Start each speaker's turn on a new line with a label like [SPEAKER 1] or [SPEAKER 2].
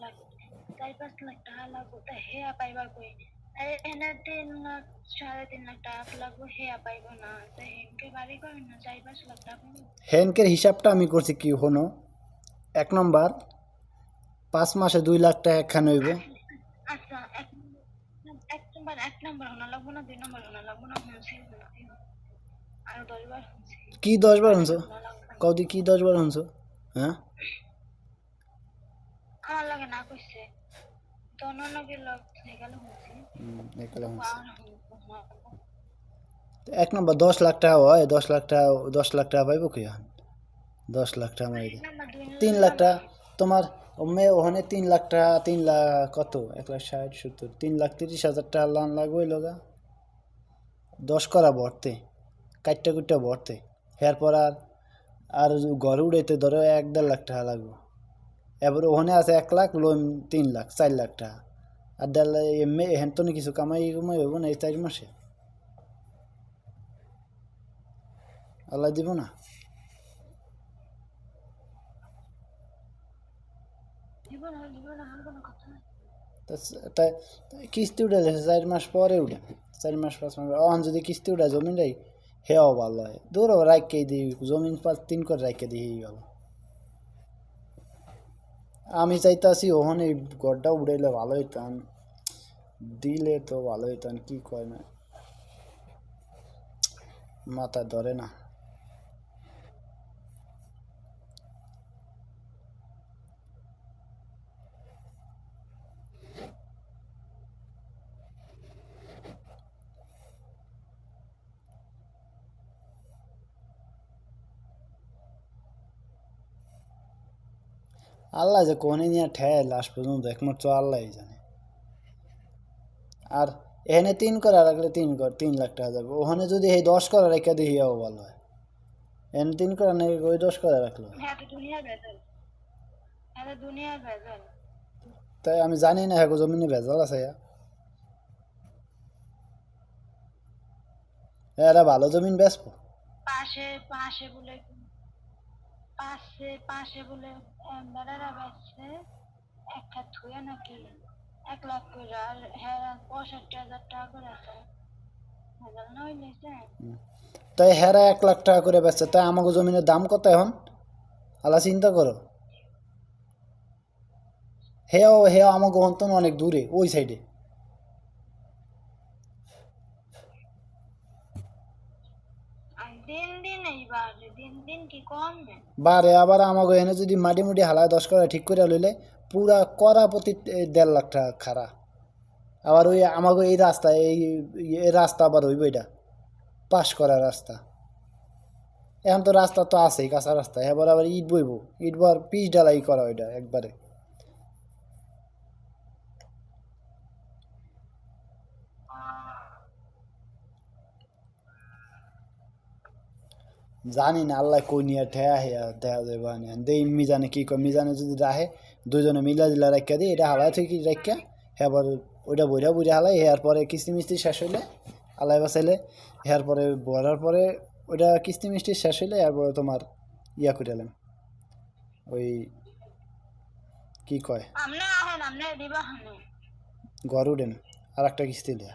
[SPEAKER 1] লাখ 4-5 লাখ টাকা লাগবো তা হেয়া পাইবা কই এনে 3 লাখ 3.5 লাখ টাকা লাগবো হেয়া পাইবো না তা হেনকে বাড়ি করেন না 4-5 লাখ টাকা
[SPEAKER 2] হেনকের হিসাবটা আমি করছি কি হনো 1 নম্বর 5 মাসে 2 লাখ টাকা একখানে হইব
[SPEAKER 1] আচ্ছা এক নম্বর হনা লাগবো না 2 নম্বর হনা লাগবো না শুনছি আর 10 বার শুনছি
[SPEAKER 2] কি 10 বার শুনছো কদি কি 10 বার শুনছো হ্যাঁ
[SPEAKER 1] আমার লাগে না কইছে তখন নাকি লোক গেল শুনছি
[SPEAKER 2] একলা শুনছি 1 নম্বর 10 লাখ টাকা হয় 10 লাখ টাকা 10 লাখ টাকা পাইবো কি 10 লাখ টাকা মাইরে 3 লাখ টাকা তোমার ওখানে 3 লাখ টাকা 3 লাখ কত 1,60,70 3,30,000 টাকা লান লাগবে লগা 10 করা ভরতে কাটটা কুটটা ভরতে এরপর আর ঘর উড়াইতে ধরো 1-1.5 লাখ টাকা লাগবে এবার ওখানে আছে 1 লাখ লোন 3 লাখ 4 লাখ টাকা আর 1.5 লাখ এমনি হেন তো কিছু কামাই হইব না এই 4 মাসে আল্লাহ দিব না তাই কিস্তি উঠে গেছে 4 মাস পরে উঠে 4 মাস 5 মাস অন যদি কিস্তি উঠে জমিন রাই হেও ভালো হয় দূর রাখকে দিই জমিন 3 করে রাখকে দিই ভালো আমি চাইতাছি ওখানে গড়টা উড়াইলে ভালো হইতাম দিলে তো ভালো হইতাম কি কয় না মাথা ধরে না আল্লাহ যে কোনে নিয়ে ঠেয় লাস্ট পর্যন্ত একমাত্র আল্লাহ জানে আর এখানে 3 করা রাখলে 3 লাখ টাকা যাবে ওখানে যদি এই 10 করা রেখে দিই ভালো হয় এখানে 3 করা নাকি ওই 10 করা রাখলো তাই আমি জানি না হ্যাঁ জমিনে ভেজাল আছে এরা ভালো জমিন বেচবো
[SPEAKER 1] পাশে পাশে বলে পাশে বলে বেড়ারা বেচছে একটা থুয়ে নাকি 1 লাখ করে আর হ্যাঁ 65,000 টাকা করে আছে ভেজাল না হইলেছে
[SPEAKER 2] তাই হেরা 1 লাখ টাকা করে বেচছে তাই আমাকে জমিনের দাম কত এখন আল্লাহ চিন্তা করো হেও আমাকে অন্তন অনেক দূরে ওই সাইডে
[SPEAKER 1] দিন দিন এই বাড়ে দিন দিন কি কমবে
[SPEAKER 2] বারে আবার আমাকে এনে যদি মাটি মুটি হালায় 10 করে ঠিক করে লইলে পুরা করা প্রতি 1.5 লাখ টাকা খারা আবার ওই আমাকে এই রাস্তা এই রাস্তা আবার হইব এটা পাশ করা রাস্তা এখন তো রাস্তা তো আছেই কাঁচা রাস্তা এবার আবার ইট বইব ইট বার পিচ ঢালাই করা ওইটা একবারে জানি না আল্লাহ কই নিয়ে ঠেয়া হেয়া দেখা যাবে দেই মিজানে কি কয় মিজানে যদি রাহে দুজনে মিলা দিলা রাখিয়া দিই এটা হালাই থেকে রাখিয়া এবার ওইটা বইরা বুঝে হালাই হেয়ার পরে কিস্তি মিস্তি শেষ হইলে আল্লাহ বাসাইলে হেয়ার পরে বলার পরে ওইটা কিস্তি মিস্তি শেষ হইলে এরপরে তোমার ইয়া করে এলাম ওই কি কয় ঘর উঠেন আর একটা কিস্তি দেয়া